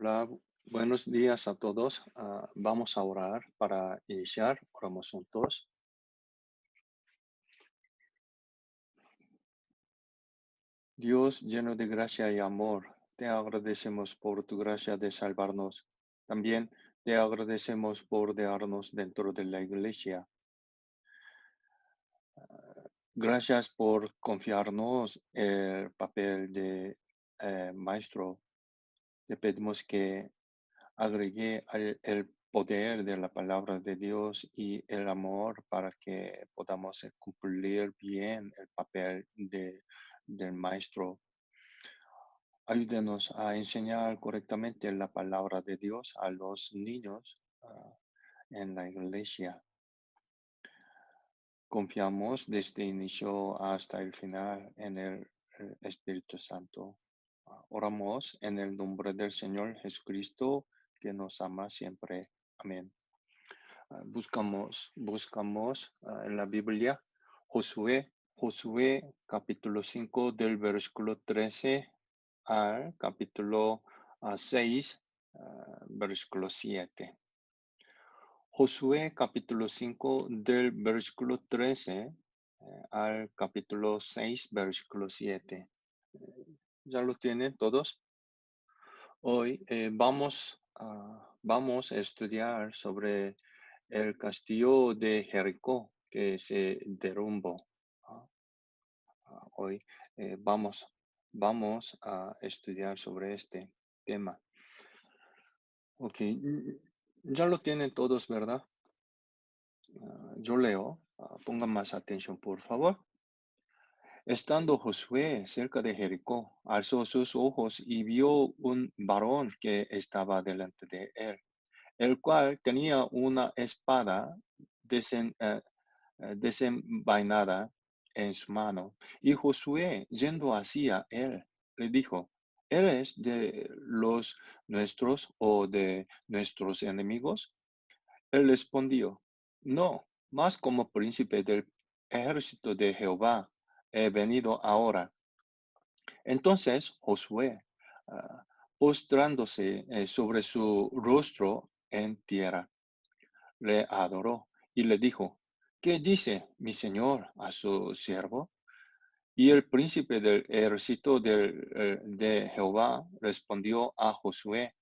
Hola, buenos días a todos. Vamos a orar para iniciar. Oramos juntos. Dios lleno de gracia y amor, te agradecemos por tu gracia de salvarnos. También te agradecemos por darnos dentro de la iglesia. Gracias por confiarnos el papel de maestro. Te pedimos que agregué el poder de la palabra de Dios y el amor para que podamos cumplir bien el papel del maestro. Ayúdenos a enseñar correctamente la palabra de Dios a los niños en la iglesia. Confiamos desde el inicio hasta el final en el Espíritu Santo. Oramos en el nombre del Señor Jesucristo, que nos ama siempre. Amén. Buscamos en la Biblia Josué capítulo 5 del versículo 13 al capítulo 6, versículo 7. Josué capítulo 5 del versículo 13 al capítulo 6, versículo 7. ¿Ya lo tienen todos? Hoy vamos a estudiar sobre el castillo de Jericó que se derrumbó. Ah, Hoy eh, vamos, vamos a estudiar sobre este tema. Ok, ya lo tienen todos, ¿verdad? Yo leo. Pongan más atención, por favor. Estando Josué cerca de Jericó, alzó sus ojos y vio un varón que estaba delante de él, el cual tenía una espada desenvainada en su mano. Y Josué, yendo hacia él, le dijo: ¿Eres de los nuestros o de nuestros enemigos? Él respondió: No, mas como príncipe del ejército de Jehová he venido ahora. Entonces Josué, ah, postrándose sobre su rostro en tierra, le adoró y le dijo: ¿Qué dice mi señor a su siervo? Y el príncipe del ejército de Jehová respondió a Josué: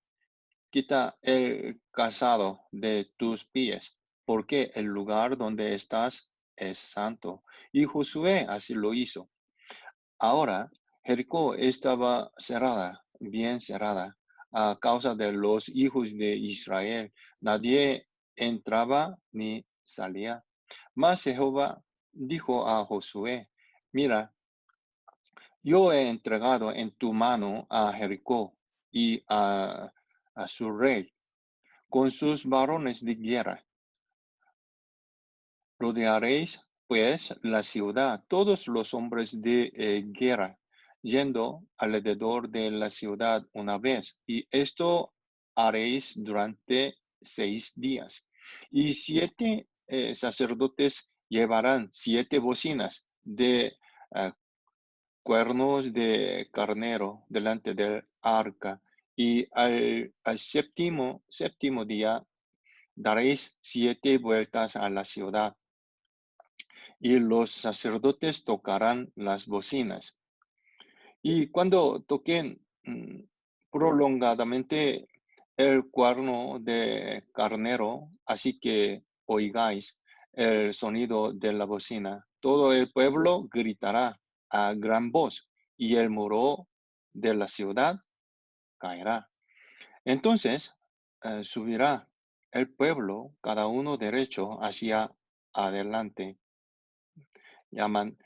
Quita el calzado de tus pies, porque el lugar donde estás es santo. Y Josué así lo hizo. Ahora Jericó estaba cerrada, bien cerrada, a causa de los hijos de Israel. Nadie entraba ni salía. Mas Jehová dijo a Josué: Mira, yo he entregado en tu mano a Jericó y a su rey, con sus varones de guerra. Rodearéis pues la ciudad, todos los hombres de guerra, yendo alrededor de la ciudad una vez, y esto haréis durante 6 días. Y 7 sacerdotes llevarán 7 bocinas de eh, cuernos de carnero delante del arca, y al séptimo día daréis 7 vueltas a la ciudad, y los sacerdotes tocarán las bocinas. Y cuando toquen prolongadamente el cuerno de carnero, así que oigáis el sonido de la bocina, todo el pueblo gritará a gran voz, y el muro de la ciudad caerá. Entonces subirá el pueblo, cada uno derecho hacia adelante, llaman,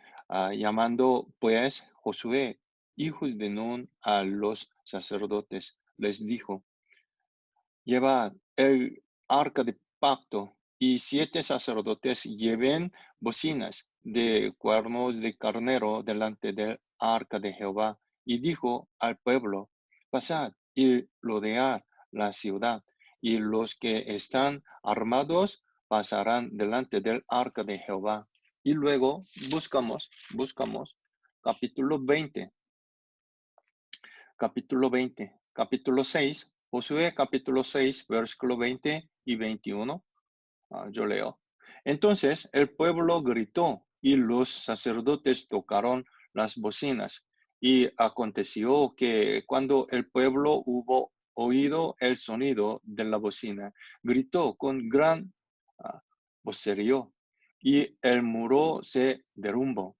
llamando pues Josué, hijos de Nun, a los sacerdotes, les dijo: Llevad el arca de pacto, y 7 sacerdotes lleven bocinas de cuernos de carnero delante del arca de Jehová. Y dijo al pueblo: Pasad y rodead la ciudad, y los que están armados pasarán delante del arca de Jehová. Y luego buscamos capítulo 20, capítulo 6. Josué capítulo 6, versículo 20 y 21. Yo leo. Entonces el pueblo gritó y los sacerdotes tocaron las bocinas. Y aconteció que cuando el pueblo hubo oído el sonido de la bocina, gritó con gran vocerío y el muro se derrumbó.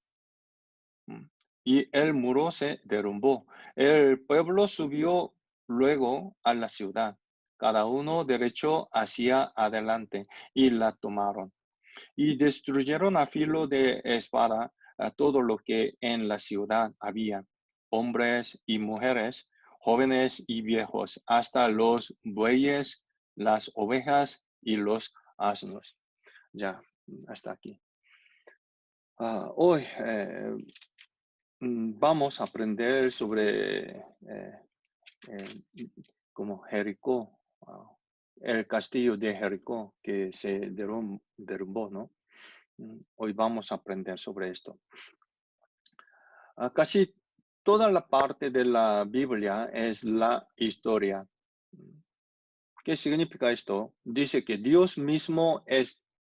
Y el muro se derrumbó. El pueblo subió luego a la ciudad, cada uno derecho hacia adelante, y la tomaron. Y destruyeron a filo de espada a todo lo que en la ciudad había, hombres y mujeres, jóvenes y viejos, hasta los bueyes, las ovejas y los asnos. Ya, hasta aquí. Hoy vamos a aprender sobre como Jericó, el castillo de Jericó que se derrumbó, ¿no? Hoy vamos a aprender sobre esto. Casi toda la parte de la Biblia es la historia. ¿Qué significa esto? Dice que Dios mismo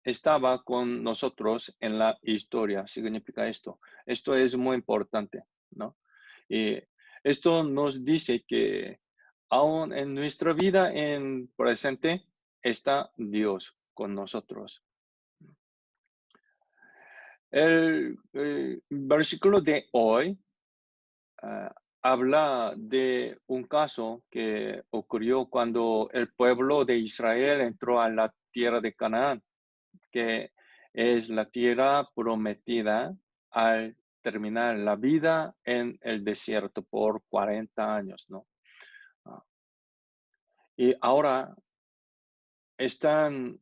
estaba con nosotros en la historia. Significa esto. Esto es muy importante, ¿no? Y esto nos dice que aún en nuestra vida en presente está Dios con nosotros. El versículo de hoy habla de un caso que ocurrió cuando el pueblo de Israel entró a la tierra de Canaán, que es la tierra prometida al terminar la vida en el desierto por 40 años, ¿no? Y ahora están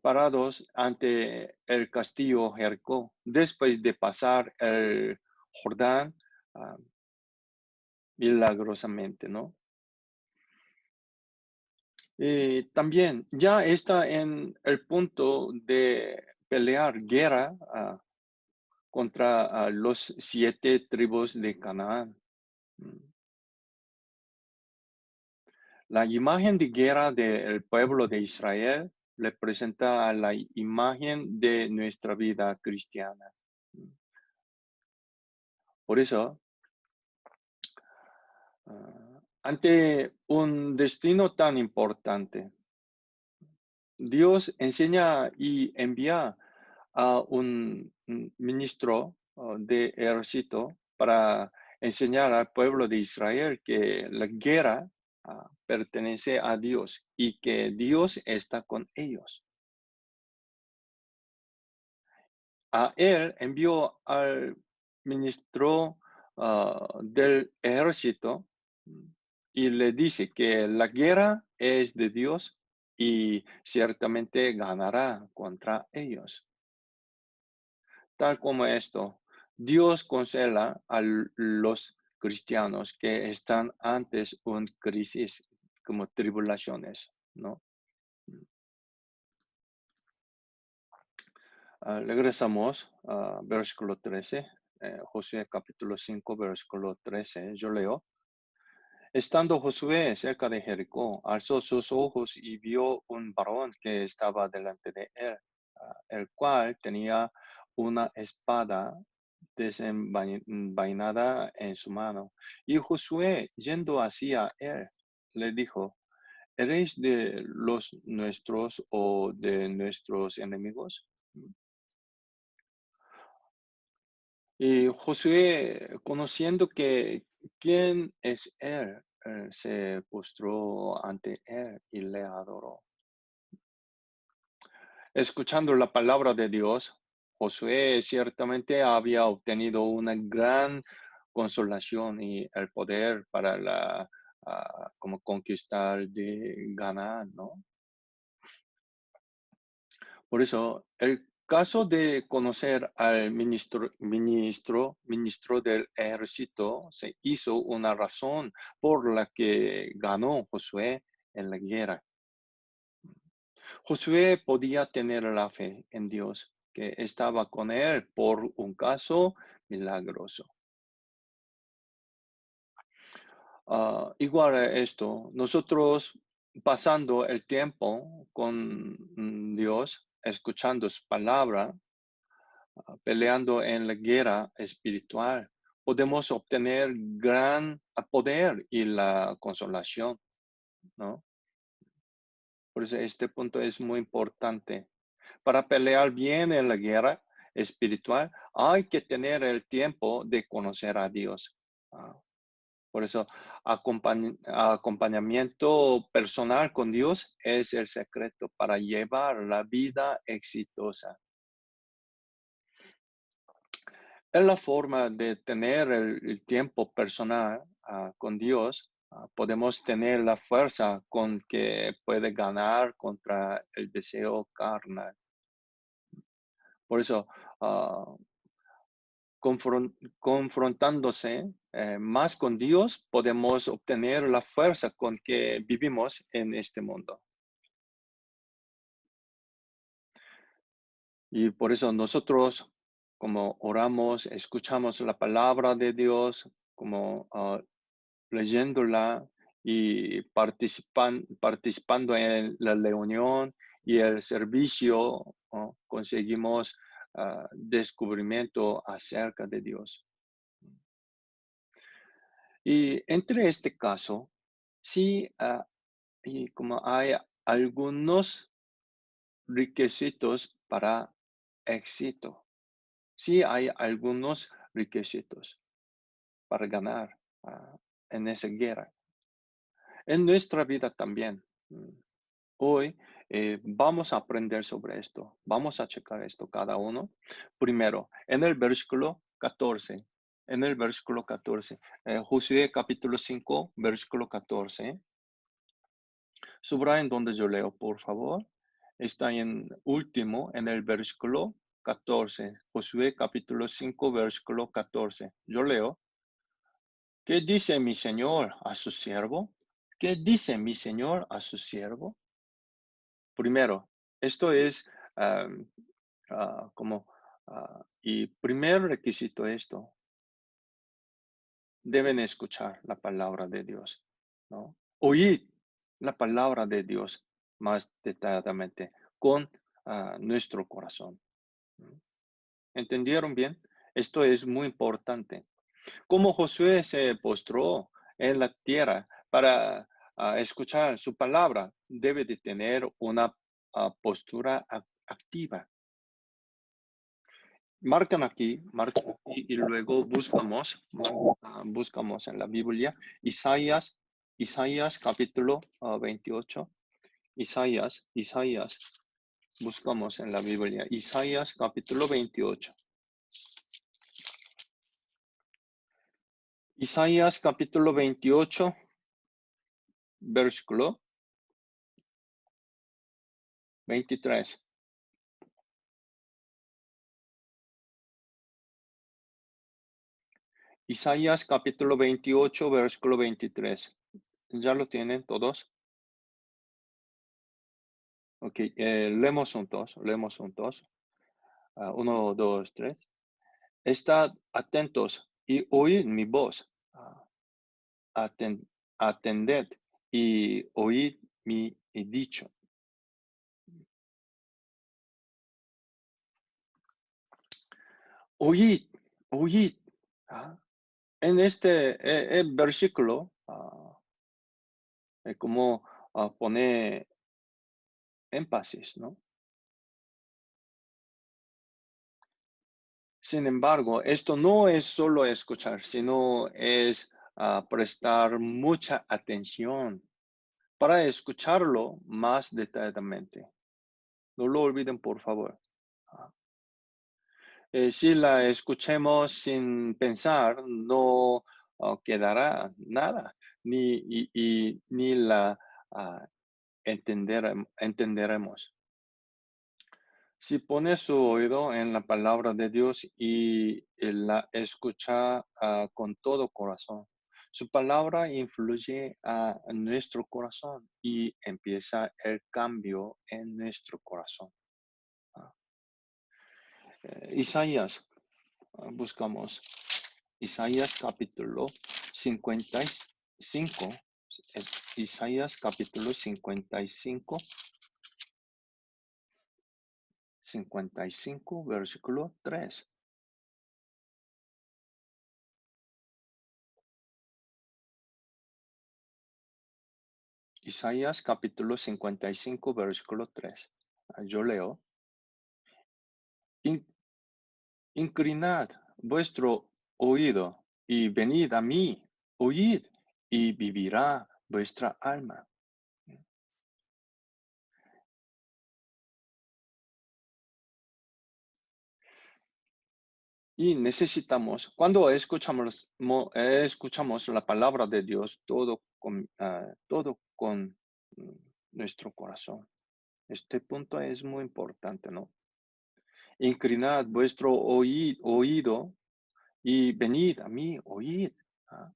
parados ante el castillo Jericó, después de pasar el Jordán milagrosamente, ¿no? También ya está en el punto de pelear guerra contra los 7 tribus de Canaán. La imagen de guerra del pueblo de Israel representa la imagen de nuestra vida cristiana. Por eso, ante un destino tan importante, Dios enseña y envía a un ministro de ejército para enseñar al pueblo de Israel que la guerra pertenece a Dios y que Dios está con ellos. A él envió al ministro del ejército y le dice que la guerra es de Dios y ciertamente ganará contra ellos. Tal como esto, Dios consuela a los cristianos que están antes una crisis como tribulaciones, ¿no? Regresamos a versículo 13, Josué capítulo 5, versículo 13, yo leo. Estando Josué cerca de Jericó, alzó sus ojos y vio un varón que estaba delante de él, el cual tenía una espada desenvainada en su mano. Y Josué, yendo hacia él, le dijo, ¿eres de los nuestros o de nuestros enemigos? Y Josué, conociendo que quién es él, se postró ante él y le adoró. Escuchando la palabra de Dios, Josué ciertamente había obtenido una gran consolación y el poder para como conquistar de ganar, ¿no? Por eso, el caso de conocer al ministro del ejército se hizo una razón por la que ganó Josué en la guerra. Josué podía tener la fe en Dios, que estaba con él por un caso milagroso. igual a esto, nosotros pasando el tiempo con Dios, escuchando su palabra, peleando en la guerra espiritual, podemos obtener gran poder y la consolación, ¿no? Por eso este punto es muy importante. Para pelear bien en la guerra espiritual, hay que tener el tiempo de conocer a Dios. Ah, por eso, acompañamiento personal con Dios es el secreto para llevar la vida exitosa. Es la forma de tener el tiempo personal con Dios. Podemos tener la fuerza con que puede ganar contra el deseo carnal. Por eso, ah, confrontándose más con Dios, podemos obtener la fuerza con que vivimos en este mundo. Y por eso nosotros, como oramos, escuchamos la palabra de Dios, como leyéndola y participando en la reunión y el servicio, conseguimos descubrimiento acerca de Dios. Y entre este caso, sí, y como hay algunos requisitos para éxito. Sí, hay algunos requisitos para ganar en esa guerra. En nuestra vida también. Hoy vamos a aprender sobre esto. Vamos a checar esto cada uno. Primero, en el versículo 14. En el versículo 14. Josué capítulo 5, versículo 14. Subrayen donde yo leo, por favor. Está en último, en el versículo 14. Josué capítulo 5, versículo 14. Yo leo. ¿Qué dice mi Señor a su siervo? ¿Qué dice mi Señor a su siervo? Primero, esto es am, como, y primer requisito esto, deben escuchar la palabra de Dios, ¿no? Oír la palabra de Dios más detalladamente con nuestro corazón. ¿No? ¿Entendieron bien? Esto es muy importante. Como Josué se postró en la tierra para escuchar su palabra, debe de tener una postura activa. Marcan aquí y luego buscamos en la Biblia Isaías capítulo 28. Isaías, buscamos en la Biblia, Isaías capítulo 28. Isaías capítulo 28, versículo 23. Isaías capítulo 28, versículo 23. ¿Ya lo tienen todos? Ok, leemos juntos, leemos juntos. Uno, dos, tres. Estad atentos y oíd mi voz. Aten- Atended y oíd mi dicho. Oíd, oíd. En este versículo, como pone énfasis, ¿no? Sin embargo, esto no es solo escuchar, sino es prestar mucha atención para escucharlo más detalladamente. No lo olviden, por favor. Ah, si la escuchemos sin pensar, no quedará nada, ni la ah, entenderemos. Si pone su oído en la palabra de Dios y la escucha con todo corazón, su palabra influye a nuestro corazón y empieza el cambio en nuestro corazón. Ah, Isaías, buscamos Isaías capítulo 50, 5, Isaías capítulo 55, versículo 3. Isaías capítulo 55, versículo 3. Yo leo, "In- inclinad vuestro oído y venid a mí, oíd y vivirá vuestra alma". Y necesitamos, cuando escuchamos la palabra de Dios, todo con mm, nuestro corazón. Este punto es muy importante, ¿no? Inclinad vuestro oído y venid a mí, oíd. ¿Ah?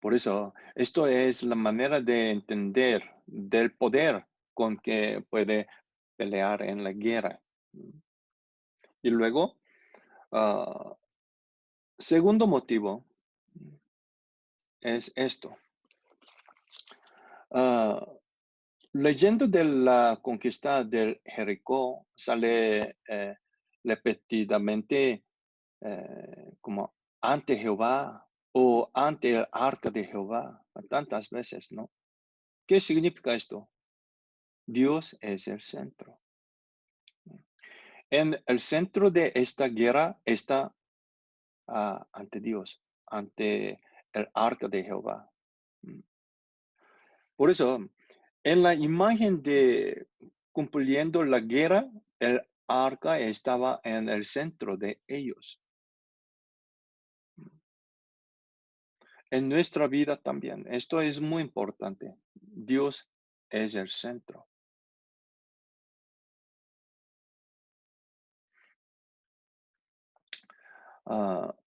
Por eso, esto es la manera de entender del poder con que puede pelear en la guerra. Y luego, ah, segundo motivo es esto. Ah, leyendo de la conquista del Jericó, sale repetidamente como ante Jehová o ante el arca de Jehová, tantas veces, ¿no? ¿Qué significa esto? Dios es el centro. En el centro de esta guerra está ante Dios, ante el arca de Jehová. Por eso, en la imagen de cumpliendo la guerra, el arca estaba en el centro de ellos. En nuestra vida también. Esto es muy importante. Dios es el centro.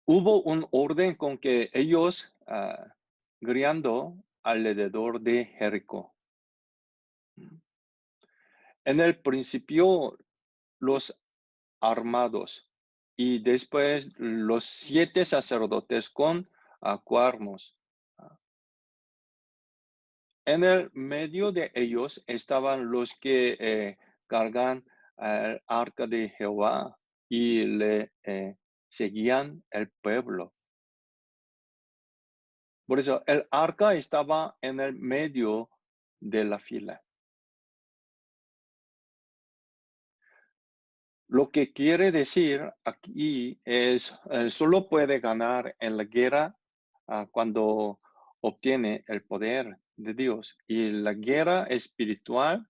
Hubo un orden con que ellos guiando alrededor de Jericó. En el principio, los armados y después los 7 sacerdotes con cuernos. En el medio de ellos estaban los que cargan el arca de Jehová y le seguían el pueblo. Por eso el arca estaba en el medio de la fila. Lo que quiere decir aquí es, solo puede ganar en la guerra cuando obtiene el poder de Dios. Y la guerra espiritual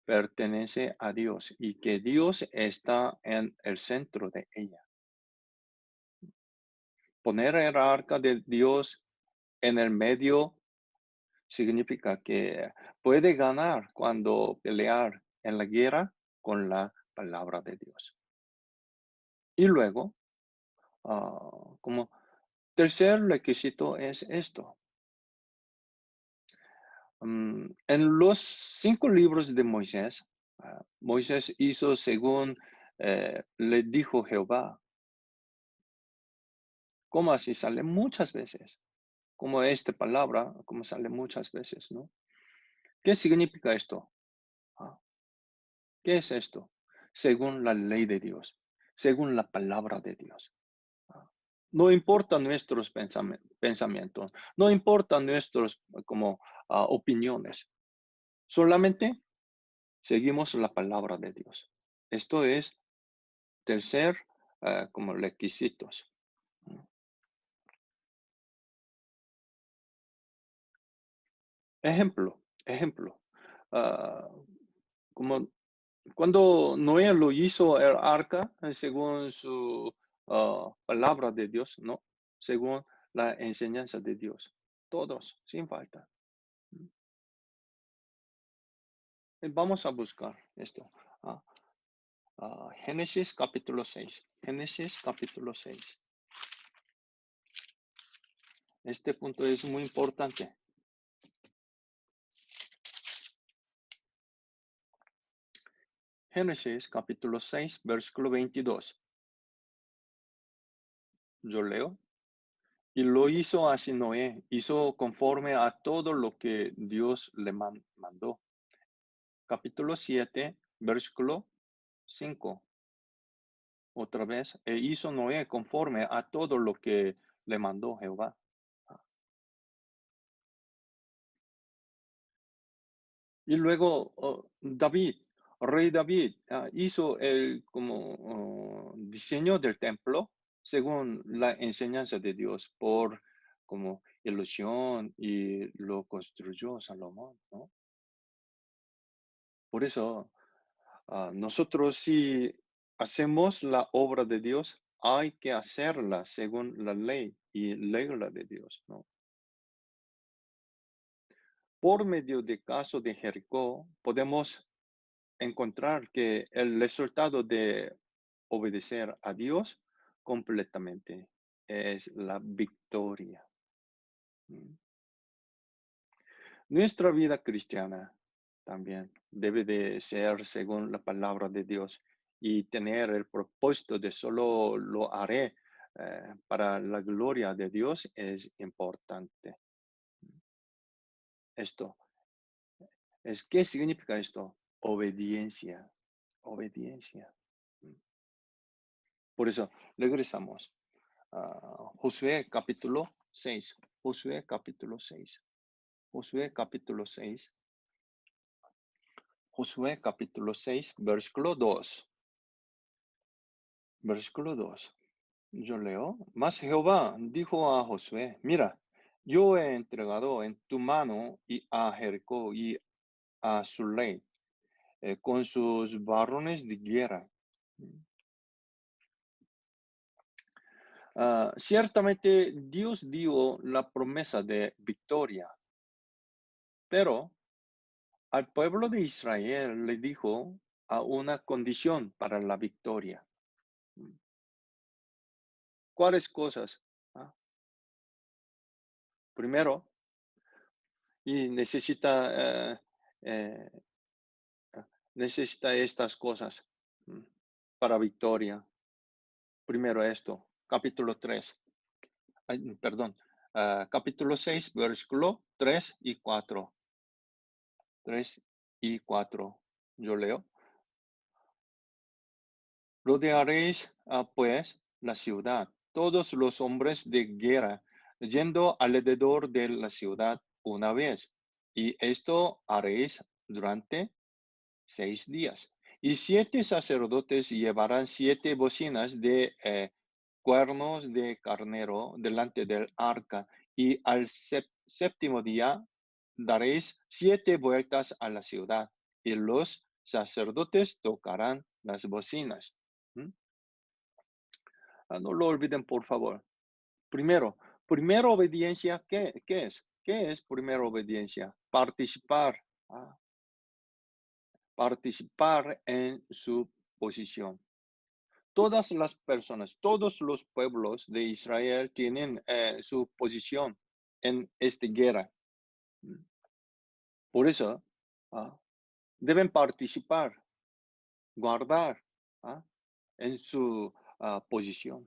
pertenece a Dios y que Dios está en el centro de ella. Poner el arca de Dios en el medio significa que puede ganar cuando pelear en la guerra con la palabra de Dios. Y luego, como tercer requisito es esto. En los 5 libros de Moisés, Moisés hizo según le dijo Jehová. ¿Cómo así? Sale muchas veces. Como esta palabra, como sale muchas veces, ¿no? ¿Qué significa esto? Ah, ¿Qué es esto? Según la ley de Dios, según la palabra de Dios. Ah, No importa nuestros pensamientos, no importa nuestros como opiniones, solamente seguimos la palabra de Dios. Esto es tercer como requisitos. Ejemplo. ah, como cuando Noé lo hizo el arca, según su palabra de Dios, ¿no? Según la enseñanza de Dios. Todos, sin falta. Vamos a buscar esto. Ah, Génesis capítulo 6. Génesis capítulo 6. Este punto es muy importante. Génesis capítulo 6, versículo 22. Yo leo. Y lo hizo así Noé, hizo conforme a todo lo que Dios le mandó. Capítulo 7, versículo 5. Otra vez, e hizo Noé conforme a todo lo que le mandó Jehová. Y luego David, rey David, hizo el como diseño del templo según la enseñanza de Dios por como ilusión y lo construyó Salomón, ¿no? Por eso nosotros si hacemos la obra de Dios, hay que hacerla según la ley y regla de Dios, ¿no? Por medio del caso de Jericó, podemos encontrar que el resultado de obedecer a Dios completamente es la victoria. Mm. Nuestra vida cristiana también debe de ser según la palabra de Dios y tener el propósito de solo lo haré para la gloria de Dios es importante. Esto ¿qué significa esto? Obediencia, obediencia. Por eso, regresamos a Josué capítulo 6. Josué capítulo 6. Josué capítulo 6. Josué capítulo 6, versículo 2. Versículo 2. Yo leo. Mas Jehová dijo a Josué, mira, yo he entregado en tu mano y a Jericó y a su ley, con sus varones de guerra. Ciertamente Dios dio la promesa de victoria, pero al pueblo de Israel le dijo a una condición para la victoria. ¿Cuáles cosas? Ah, Primero, y eh, necesita estas cosas para victoria. Primero esto, capítulo 3. Perdón, capítulo 6, versículo 3 y 4. 3 y 4. Yo leo. Rodearéis pues la ciudad, todos los hombres de guerra, yendo alrededor de la ciudad una vez. Y esto haréis durante 6 días. Y 7 sacerdotes llevarán 7 bocinas de cuernos de carnero delante del arca. Y al séptimo día daréis 7 vueltas a la ciudad. Y los sacerdotes tocarán las bocinas. ¿Mm? No lo olviden, por favor. Primero obediencia, ¿qué es? ¿Qué es primera obediencia? Participar. Participar en su posición. Todas las personas, todos los pueblos de Israel tienen su posición en esta guerra. Por eso, ah, deben participar, guardar en su posición.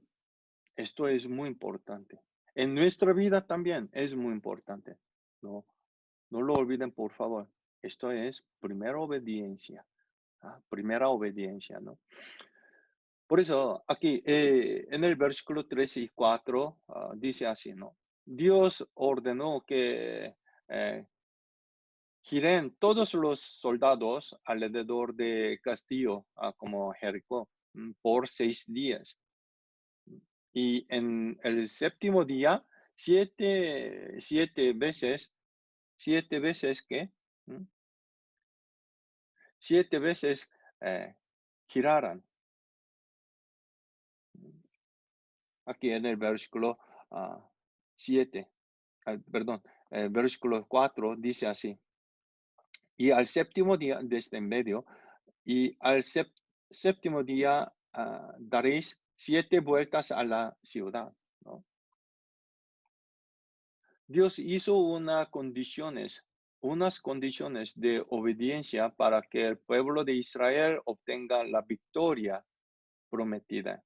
Esto es muy importante. En nuestra vida también es muy importante. No, no lo olviden, por favor. Esto es primera obediencia. Primera obediencia, ¿no? Por eso, aquí en el versículo 3 y 4 dice así, ¿no? Dios ordenó que giren todos los soldados alrededor de Castillo, como Jericó, por 6 días. Y en el séptimo día, siete veces que, ¿Mm? 7 veces giraran. Aquí en el versículo 7, perdón, el versículo 4 dice así, y al séptimo día, desde en medio, y al séptimo día daréis 7 vueltas a la ciudad, ¿no? Dios hizo unas condiciones de obediencia para que el pueblo de Israel obtenga la victoria prometida.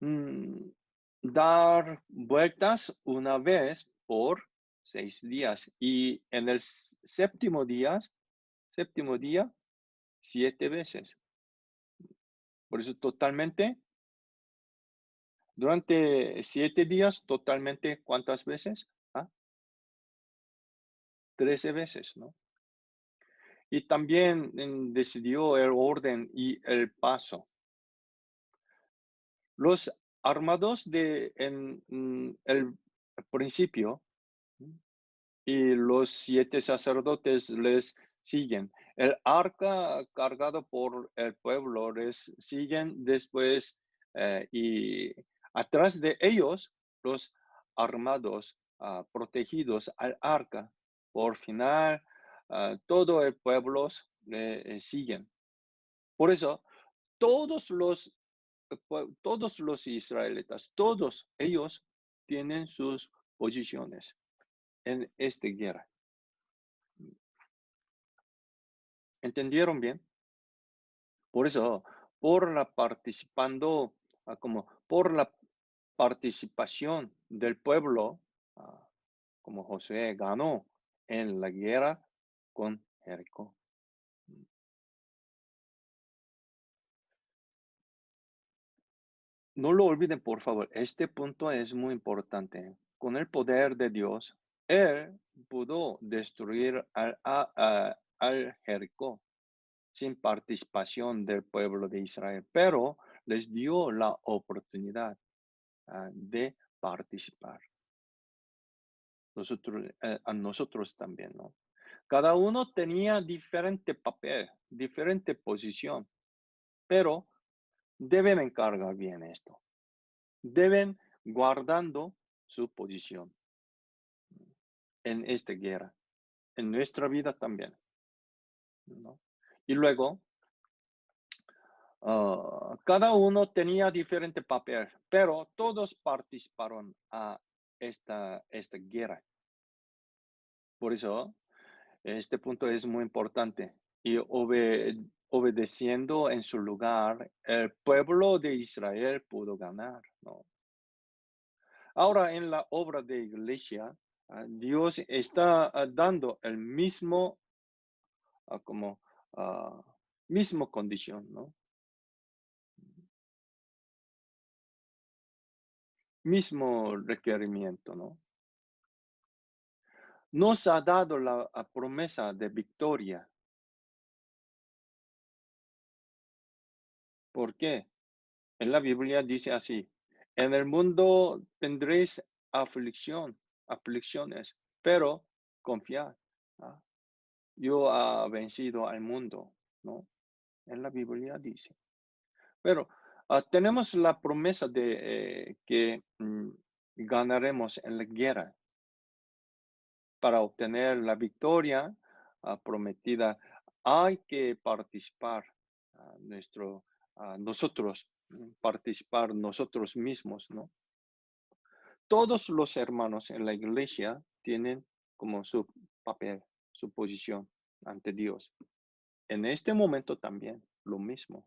mm, dar vueltas una vez por 6 días y en el séptimo día, 7 veces. Por eso totalmente, durante 7 días, totalmente, ¿cuántas veces? 13 veces, ¿no? Y también decidió el orden y el paso. Los armados en el principio, y los 7 sacerdotes les siguen. El arca cargado por el pueblo les siguen después, y atrás de ellos los armados, protegidos al arca. Por final, todo el pueblo le siguen. Por eso, todos los, todos los israelitas, todos ellos tienen sus posiciones en esta guerra. ¿Entendieron bien? Por eso, como por la participación del pueblo, ah, como Josué ganó en la guerra con Jericó. No lo olviden, por favor, este punto es muy importante. Con el poder de Dios, Él pudo destruir al Jericó sin participación del pueblo de Israel, pero les dio la oportunidad de participar. A nosotros también, ¿no? Cada uno tenía diferente papel, diferente posición, pero deben encargar bien esto. Deben guardando su posición en esta guerra, en nuestra vida también, ¿no? Y luego, cada uno tenía diferente papel, pero todos participaron a esta guerra. Por eso, este punto es muy importante. Y obedeciendo en su lugar, el pueblo de Israel pudo ganar, ¿no? Ahora, en la obra de iglesia, Dios está dando el mismo, como, ah, mismo condición, ¿no? Mismo requerimiento, ¿no? Nos ha dado la promesa de victoria. ¿Por qué? En la Biblia dice así: en el mundo tendréis aflicciones, pero confiad. ¿Ah? Yo he vencido al mundo, ¿no? En la Biblia dice. Pero tenemos la promesa de que ganaremos en la guerra para obtener la victoria prometida. Hay que participar nosotros, participar nosotros mismos, ¿no? Todos los hermanos en la iglesia tienen como su papel, su posición ante Dios. En este momento también lo mismo.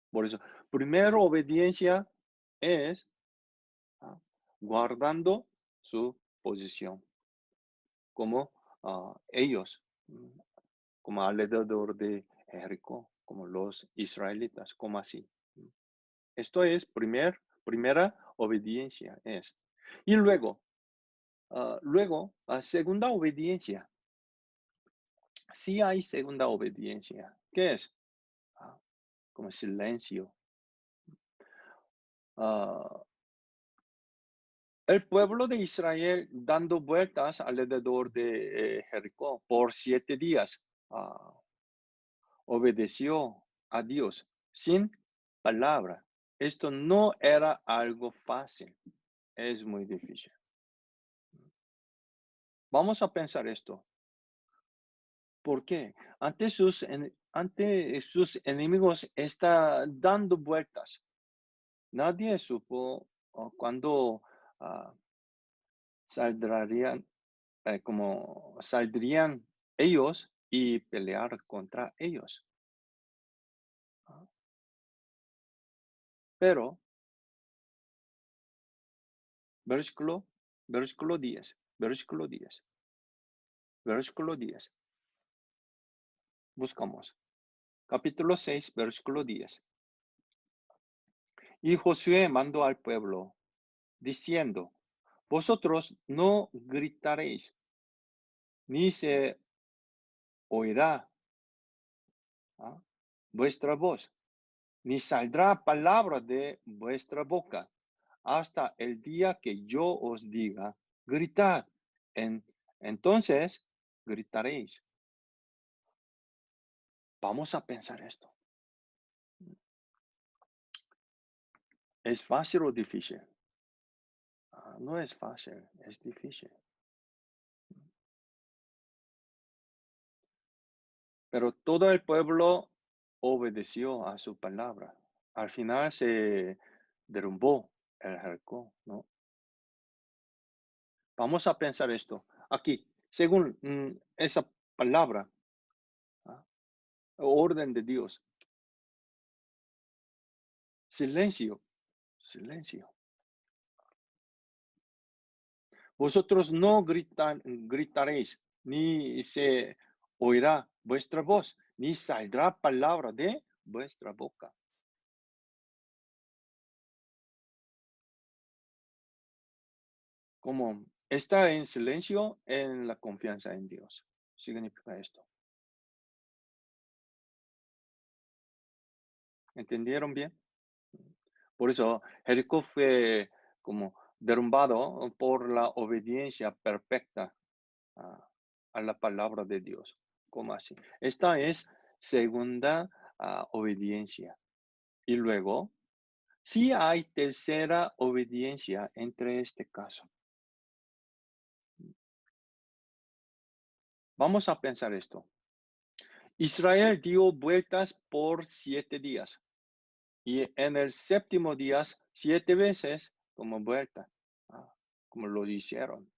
Por eso, primero obediencia es guardando su posición, como ellos, como alrededor de Jericó, como los israelitas, como así. Esto es primera obediencia es. Y luego, segunda obediencia. Sí hay segunda obediencia. ¿Qué es? Ah, como silencio. Ah, el pueblo de Israel dando vueltas alrededor de Jericó por 7 días, obedeció a Dios sin palabra. Esto no era algo fácil, es muy difícil. Vamos a pensar esto. ¿Por qué? Ante sus enemigos está dando vueltas. Nadie supo cuándo ah, saldrían, como saldrían ellos y pelear contra ellos. Ah, Pero Versículo, versículo 10, versículo 10, versículo 10. Buscamos. Capítulo 6, versículo 10. Y Josué mandó al pueblo, diciendo, vosotros no gritaréis, ni se oirá, ¿ah?, vuestra voz, ni saldrá palabra de vuestra boca, hasta el día que yo os diga, gritad. En- entonces gritaréis. Vamos a pensar esto. ¿Es fácil o difícil? No es fácil, es difícil. Pero todo el pueblo obedeció a su palabra. Al final se derrumbó el Jericó, ¿no? Vamos a pensar esto. Aquí, según esa palabra, ¿ah?, orden de Dios, silencio, silencio. Vosotros no gritaréis, ni se oirá vuestra voz, ni saldrá palabra de vuestra boca. Como está en silencio en la confianza en Dios. Significa esto. ¿Entendieron bien? Por eso Jericó fue como derrumbado por la obediencia perfecta a, a la palabra de Dios. ¿Cómo así? Esta es segunda obediencia. Y luego, sí hay tercera obediencia entre este caso. Vamos a pensar esto. Israel dio vueltas por 7 días y en el séptimo día 7 veces como vuelta, ah, como lo hicieron.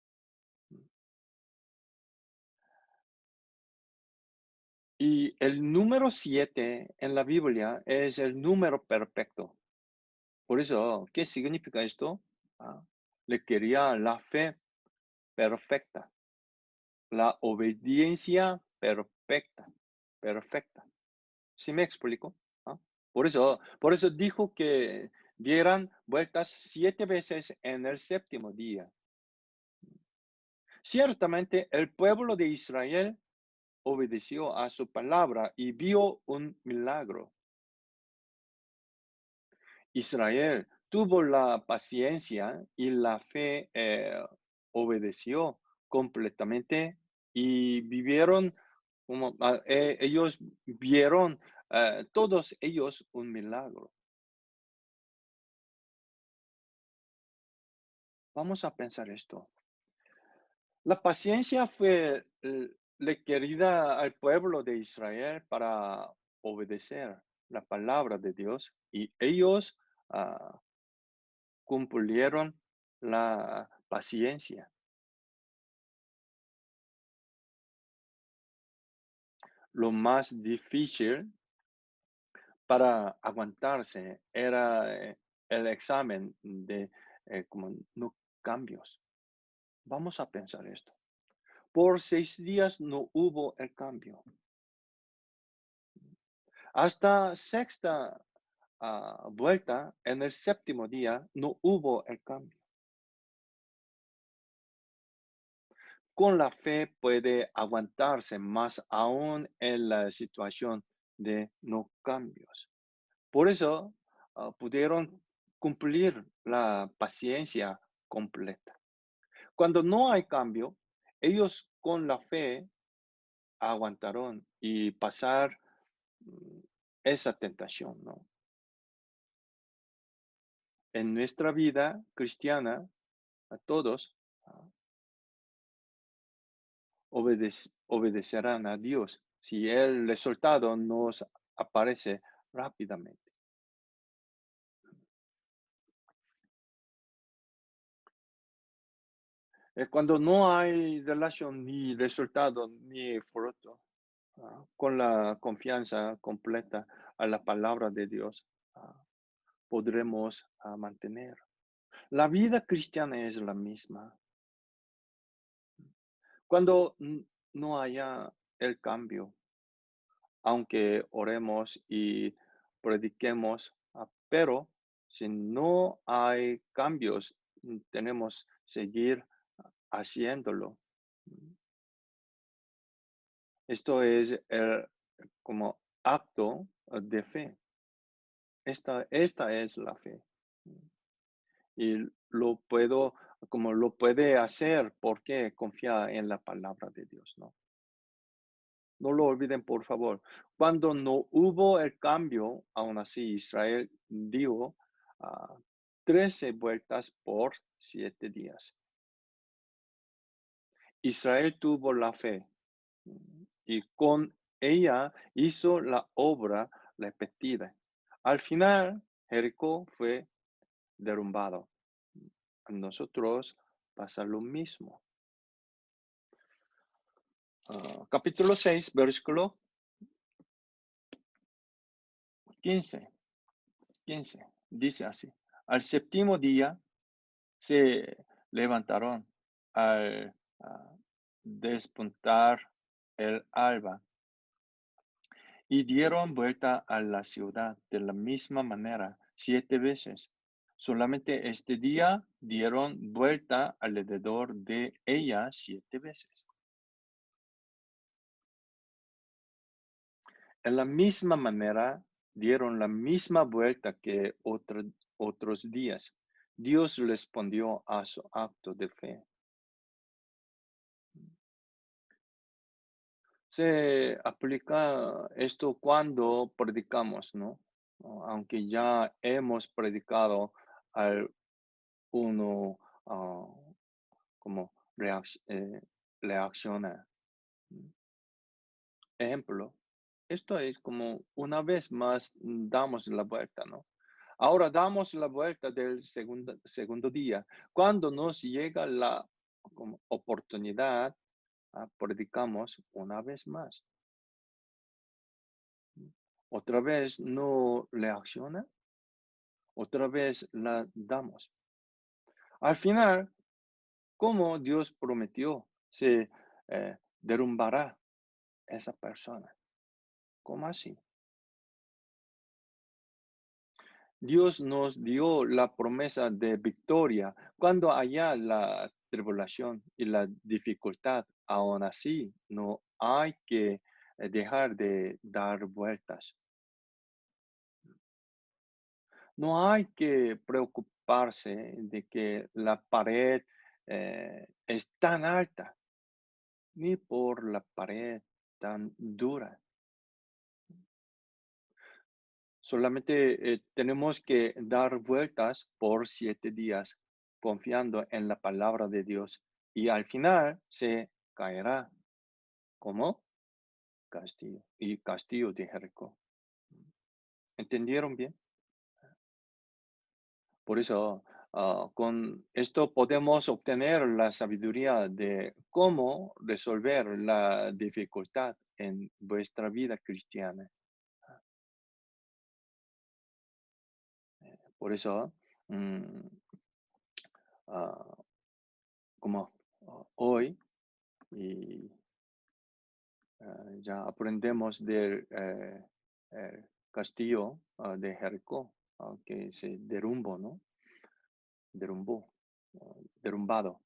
Y el número 7 en la Biblia es el número perfecto. Por eso, ¿qué significa esto? Ah, le quería la fe perfecta, la obediencia perfecta, perfecta. ¿Sí me explico? ¿Ah? Por eso dijo que dieran vueltas 7 veces en el séptimo día. Ciertamente el pueblo de Israel obedeció a su palabra y vio un milagro. Israel tuvo la paciencia y la fe, obedeció completamente y vivieron como ellos vieron, todos ellos un milagro. Vamos a pensar esto. La paciencia fue requerida al pueblo de Israel para obedecer la palabra de Dios y ellos ah, cumplieron la paciencia. Lo más difícil para aguantarse era el examen de como no cambios. Vamos a pensar esto. Por 6 días no hubo el cambio. Hasta sexta vuelta, en el séptimo día, no hubo el cambio. Con la fe puede aguantarse más aún en la situación de no cambios. Por eso pudieron cumplir la paciencia completa. Cuando no hay cambio, ellos con la fe aguantaron y pasar mm, esa tentación, ¿no? En nuestra vida cristiana, a todos obedecerán a Dios si el resultado nos aparece rápidamente. Cuando no hay relación ni resultado ni fruto, con la confianza completa a la palabra de Dios, podremos mantener. La vida cristiana es la misma. Cuando no haya el cambio, aunque oremos y prediquemos, pero si no hay cambios, tenemos que seguir haciéndolo. Esto es como acto de fe. Esta es la fe. Y como lo puede hacer porque confía en la palabra de Dios, ¿no? No lo olviden, por favor. Cuando no hubo el cambio, aún así Israel dio ah, 13 vueltas por 7 días. Israel tuvo la fe y con ella hizo la obra repetida. Al final, Jericó fue derrumbado. A nosotros pasa lo mismo. Capítulo 6, versículo 15. 15. Dice así. Al séptimo día se levantaron al despuntar el alba y dieron vuelta a la ciudad de la misma manera 7 veces. Solamente este día dieron vuelta alrededor de ella 7 veces. En la misma manera dieron la misma vuelta que otros días. Dios respondió a su acto de fe. Se aplica esto cuando predicamos, ¿no? Aunque ya hemos predicado al uno como reacciona. Ejemplo, esto es como una vez más damos la vuelta, ¿no? Ahora damos la vuelta del segundo día. Cuando nos llega la como oportunidad, predicamos una vez más. Otra vez no reacciona, otra vez la damos. Al final, como Dios prometió, se derrumbará esa persona. ¿Cómo así? Dios nos dio la promesa de victoria cuando haya la tribulación y la dificultad. Aún así, no hay que dejar de dar vueltas. No hay que preocuparse de que la pared es tan alta, ni por la pared tan dura. Solamente tenemos que dar vueltas por 7 días, confiando en la palabra de Dios. Y al final se caerá como castillo y castillo de Jericó. ¿Entendieron bien? Por eso, con esto podemos obtener la sabiduría de cómo resolver la dificultad en vuestra vida cristiana. Por eso, mm, ah, como hoy, y ya aprendemos del castillo de Jericó, que se derrumbó, ¿no? Derrumbó, derrumbado.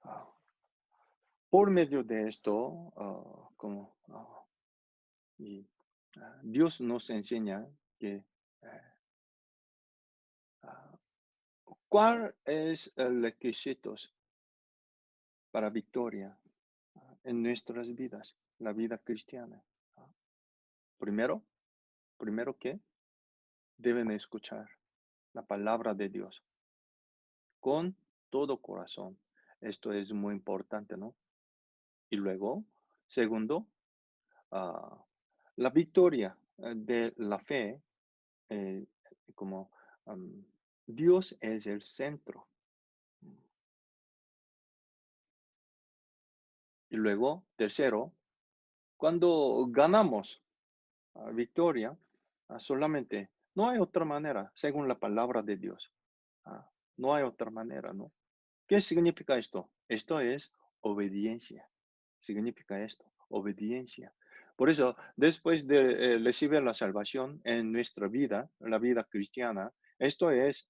Ah, por medio de esto, y, Dios nos enseña que ah, cuál es el requisito para victoria en nuestras vidas, la vida cristiana. Ah, Primero, primero que deben escuchar la palabra de Dios con todo corazón. Esto es muy importante, ¿no? Y luego, segundo, ah, la victoria de la fe, eh, como am, Dios es el centro. Y luego, tercero, cuando ganamos victoria, solamente no hay otra manera, según la palabra de Dios. No hay otra manera, ¿no? ¿Qué significa esto? Esto es obediencia. Significa esto, obediencia. Por eso, después de recibir la salvación en nuestra vida, la vida cristiana, esto es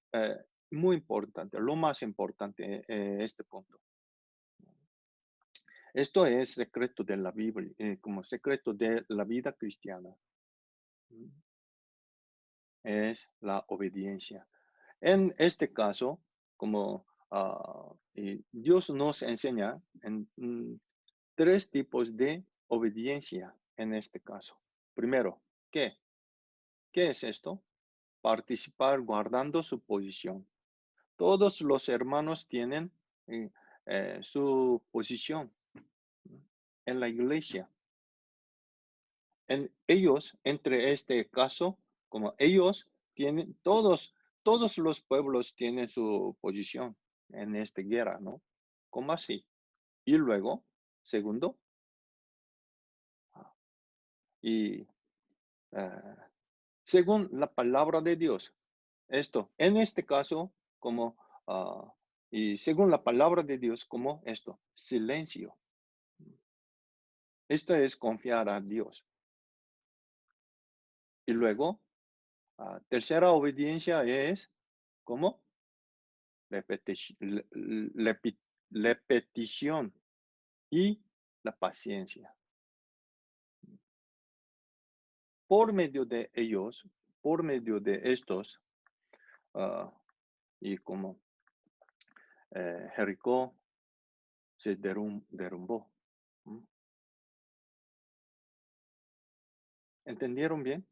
muy importante, lo más importante, este punto. Esto es secreto de la Biblia, como secreto de la vida cristiana, es la obediencia. En este caso, como y Dios nos enseña en tres tipos de obediencia en este caso. Primero, ¿qué? ¿Qué es esto? Participar guardando su posición. Todos los hermanos tienen eh, su posición en la iglesia. En ellos, entre este caso, como ellos tienen, todos los pueblos tienen su posición en esta guerra, ¿no? ¿Cómo así? Y luego, segundo, y eh, según la palabra de Dios. Esto, en este caso, como, ah, y según la palabra de Dios, como esto, silencio. Esto es confiar a Dios. Y luego, tercera obediencia es, ¿cómo? Repetición y la paciencia. Por medio de ellos, por medio de estos, ah, y como Jericó se derrumbó. ¿Mm? ¿Entendieron bien?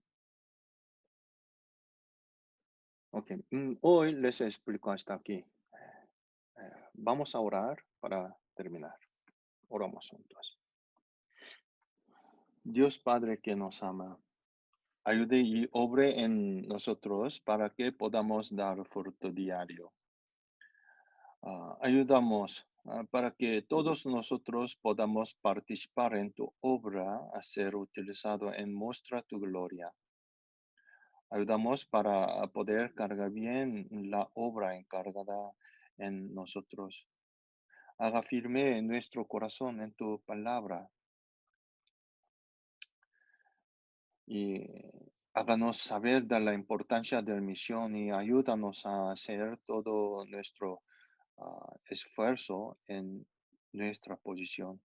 Ok. Hoy les explico hasta aquí. Vamos a orar para terminar. Oramos juntos. Dios Padre que nos ama, ayude y obre en nosotros para que podamos dar fruto diario. Ayudamos para que todos nosotros podamos participar en tu obra a ser utilizado en mostrar tu gloria. Ayudamos para poder cargar bien la obra encargada en nosotros. Haga firme nuestro corazón en tu palabra y háganos saber de la importancia de la misión y ayúdanos a hacer todo nuestro esfuerzo en nuestra posición.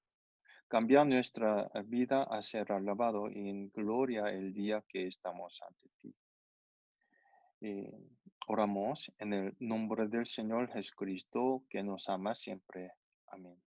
Cambia nuestra vida a ser alabado y en gloria el día que estamos ante ti. Y oramos en el nombre del Señor Jesucristo, que nos ama siempre. Amén.